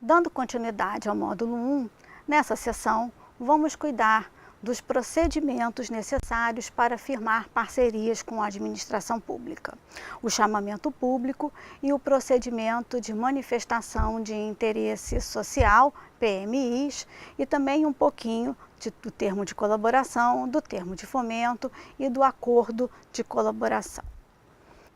Dando continuidade ao módulo 1, nessa sessão vamos cuidar dos procedimentos necessários para firmar parcerias com a administração pública, o chamamento público e o procedimento de manifestação de interesse social, PMIs, e também um pouquinho do termo de colaboração, do termo de fomento e do acordo de colaboração.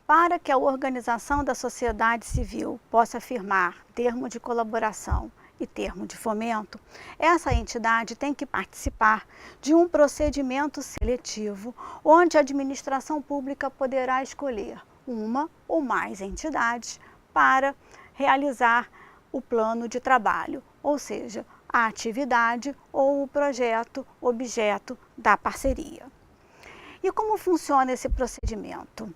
Para que a organização da sociedade civil possa firmar termo de colaboração e termo de fomento, essa entidade tem que participar de um procedimento seletivo, onde a administração pública poderá escolher uma ou mais entidades para realizar o plano de trabalho, ou seja, a atividade ou o projeto objeto da parceria. E como funciona esse procedimento?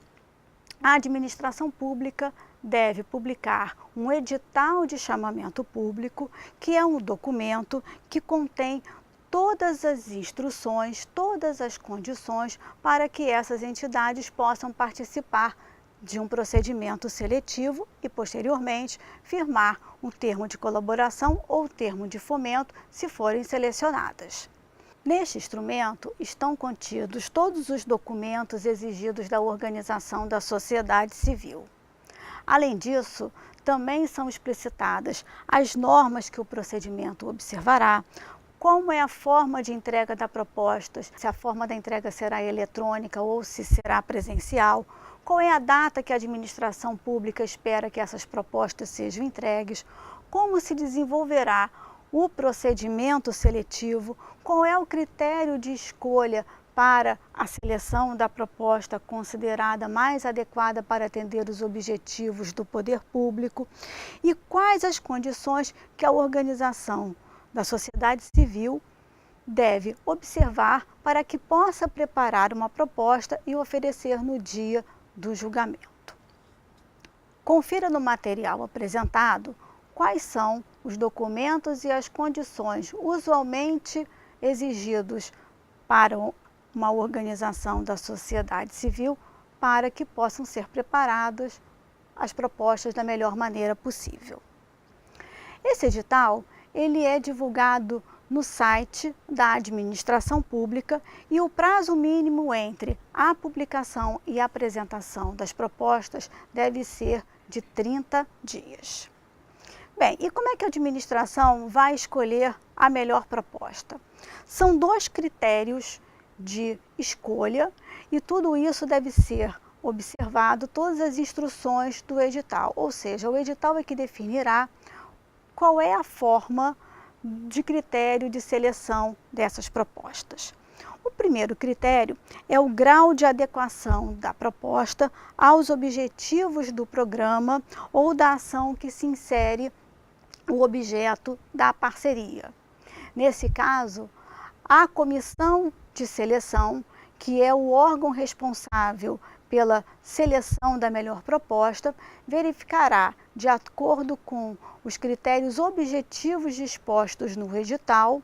A administração pública deve publicar um edital de chamamento público, que é um documento que contém todas as instruções, todas as condições para que essas entidades possam participar de um procedimento seletivo e, posteriormente, firmar um termo de colaboração ou termo de fomento, se forem selecionadas. Neste instrumento estão contidos todos os documentos exigidos da organização da sociedade civil. Além disso, também são explicitadas as normas que o procedimento observará, como é a forma de entrega da proposta, se a forma da entrega será eletrônica ou se será presencial, qual é a data que a administração pública espera que essas propostas sejam entregues, como se desenvolverá o procedimento seletivo, qual é o critério de escolha para a seleção da proposta considerada mais adequada para atender os objetivos do poder público e quais as condições que a organização da sociedade civil deve observar para que possa preparar uma proposta e oferecer no dia do julgamento. Confira no material apresentado quais são os documentos e as condições usualmente exigidos para uma organização da sociedade civil para que possam ser preparadas as propostas da melhor maneira possível. Esse edital, ele é divulgado no site da administração pública e o prazo mínimo entre a publicação e a apresentação das propostas deve ser de 30 dias. Bem, e como é que a administração vai escolher a melhor proposta? São 2 critérios de escolha e tudo isso deve ser observado, todas as instruções do edital, ou seja, o edital é que definirá qual é a forma de critério de seleção dessas propostas. O primeiro critério é o grau de adequação da proposta aos objetivos do programa ou da ação que se insere o objeto da parceria. Nesse caso, a comissão de seleção, que é o órgão responsável pela seleção da melhor proposta, verificará, de acordo com os critérios objetivos dispostos no edital,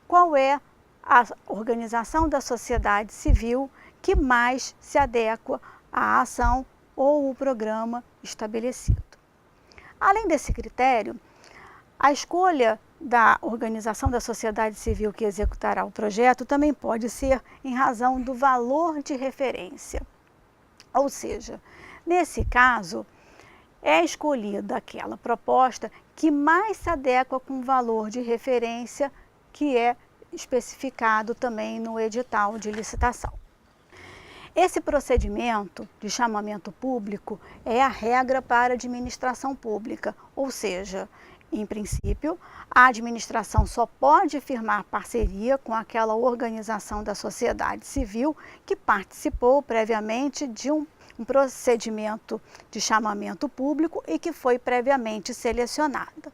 qual é a organização da sociedade civil que mais se adequa à ação ou o programa estabelecido. Além desse critério, a escolha da organização da sociedade civil que executará o projeto também pode ser em razão do valor de referência. Ou seja, nesse caso, é escolhida aquela proposta que mais se adequa com o valor de referência que é especificado também no edital de licitação. Esse procedimento de chamamento público é a regra para a administração pública, ou seja, em princípio, a administração só pode firmar parceria com aquela organização da sociedade civil que participou previamente de um procedimento de chamamento público e que foi previamente selecionada.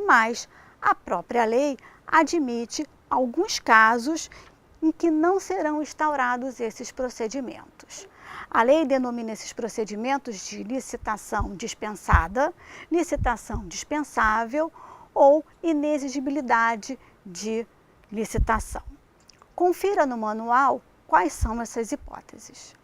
Mas a própria lei admite alguns casos em que não serão instaurados esses procedimentos. A lei denomina esses procedimentos de licitação dispensada, licitação dispensável ou inexigibilidade de licitação. Confira no manual quais são essas hipóteses.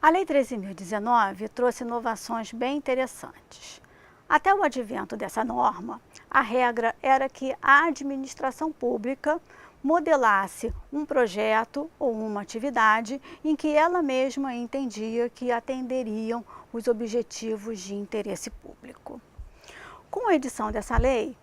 A Lei 13.019 trouxe inovações bem interessantes. Até o advento dessa norma, a regra era que a administração pública modelasse um projeto ou uma atividade em que ela mesma entendia que atenderiam os objetivos de interesse público. Com a edição dessa lei,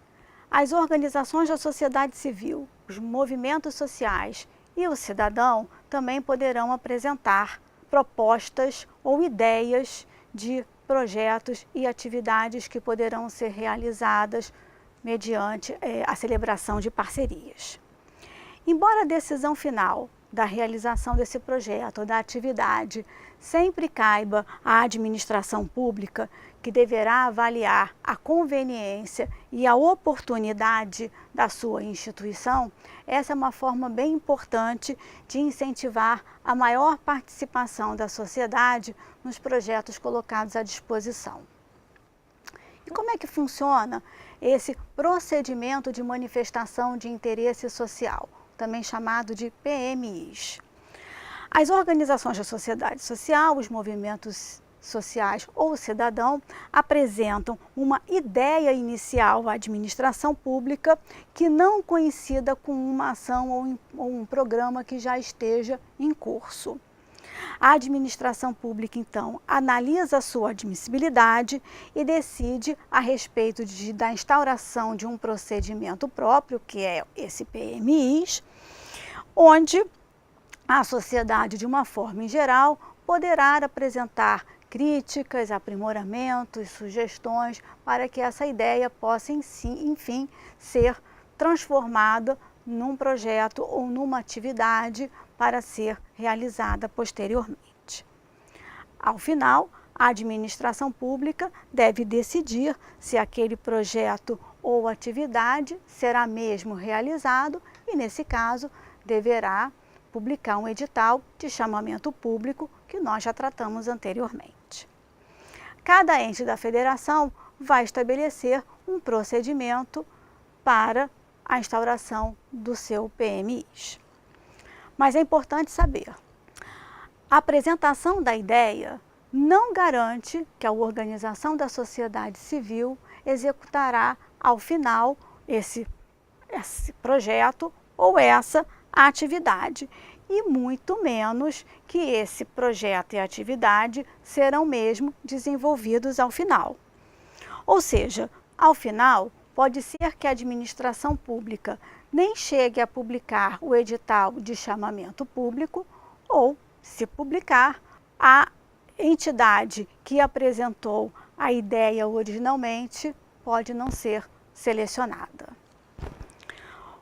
as organizações da sociedade civil, os movimentos sociais e o cidadão também poderão apresentar propostas ou ideias de projetos e atividades que poderão ser realizadas mediante a celebração de parcerias. Embora a decisão final da realização desse projeto ou da atividade sempre caiba à administração pública, que deverá avaliar a conveniência e a oportunidade da sua instituição, essa é uma forma bem importante de incentivar a maior participação da sociedade nos projetos colocados à disposição. E como é que funciona esse procedimento de manifestação de interesse social, também chamado de PMIs? As organizações da sociedade social, os movimentos sociais ou o cidadão apresentam uma ideia inicial à administração pública que não coincida com uma ação ou um programa que já esteja em curso. A administração pública, então, analisa a sua admissibilidade e decide a respeito da instauração de um procedimento próprio, que é esse PMIs, onde a sociedade, de uma forma em geral, poderá apresentar críticas, aprimoramentos, sugestões para que essa ideia possa, enfim, ser transformada num projeto ou numa atividade para ser realizada posteriormente. Ao final, a administração pública deve decidir se aquele projeto ou atividade será mesmo realizado e, nesse caso, deverá publicar um edital de chamamento público que nós já tratamos anteriormente. Cada ente da federação vai estabelecer um procedimento para a instauração do seu PMIs. Mas é importante saber, a apresentação da ideia não garante que a organização da sociedade civil executará ao final esse projeto ou essa atividade, e muito menos que esse projeto e atividade serão mesmo desenvolvidos ao final. Ou seja, ao final, pode ser que a administração pública nem chegue a publicar o edital de chamamento público ou, se publicar, a entidade que apresentou a ideia originalmente pode não ser selecionada.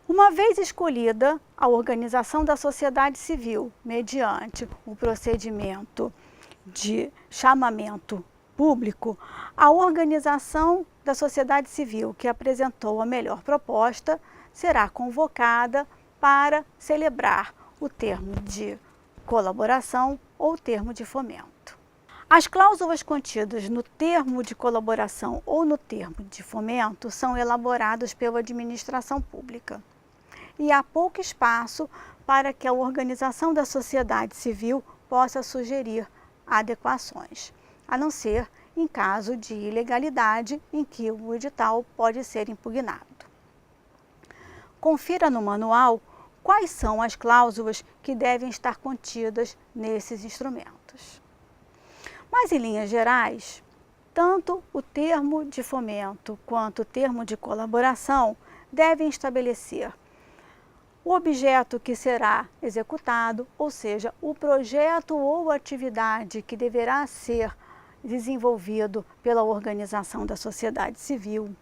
Uma vez escolhida a organização da sociedade civil mediante o procedimento de chamamento público, a organização da sociedade civil que apresentou a melhor proposta será convocada para celebrar o termo de colaboração ou termo de fomento. As cláusulas contidas no termo de colaboração ou no termo de fomento são elaboradas pela administração pública. E há pouco espaço para que a organização da sociedade civil possa sugerir adequações, a não ser em caso de ilegalidade em que o edital pode ser impugnado. Confira no manual quais são as cláusulas que devem estar contidas nesses instrumentos. Mas, em linhas gerais, tanto o termo de fomento quanto o termo de colaboração devem estabelecer o objeto que será executado, ou seja, o projeto ou atividade que deverá ser desenvolvido pela organização da sociedade civil,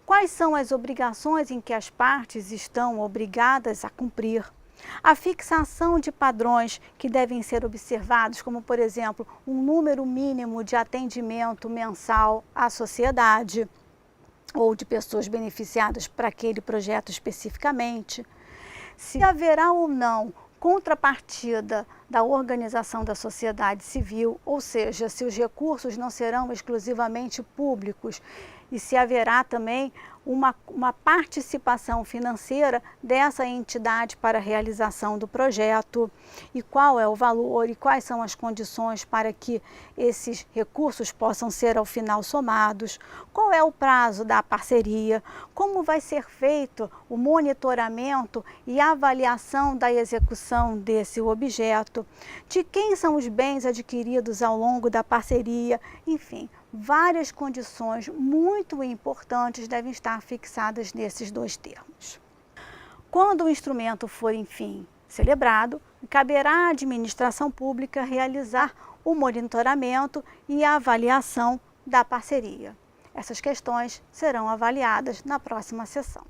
quais são as obrigações em que as partes estão obrigadas a cumprir, a fixação de padrões que devem ser observados, como, por exemplo, um número mínimo de atendimento mensal à sociedade ou de pessoas beneficiadas para aquele projeto especificamente, se haverá ou não contrapartida da organização da sociedade civil, ou seja, se os recursos não serão exclusivamente públicos e se haverá também uma participação financeira dessa entidade para a realização do projeto, e qual é o valor e quais são as condições para que esses recursos possam ser ao final somados, qual é o prazo da parceria, como vai ser feito o monitoramento e avaliação da execução desse objeto, de quem são os bens adquiridos ao longo da parceria, enfim, várias condições muito importantes devem estar fixadas nesses dois termos. Quando o instrumento for, enfim, celebrado, caberá à administração pública realizar o monitoramento e a avaliação da parceria. Essas questões serão avaliadas na próxima sessão.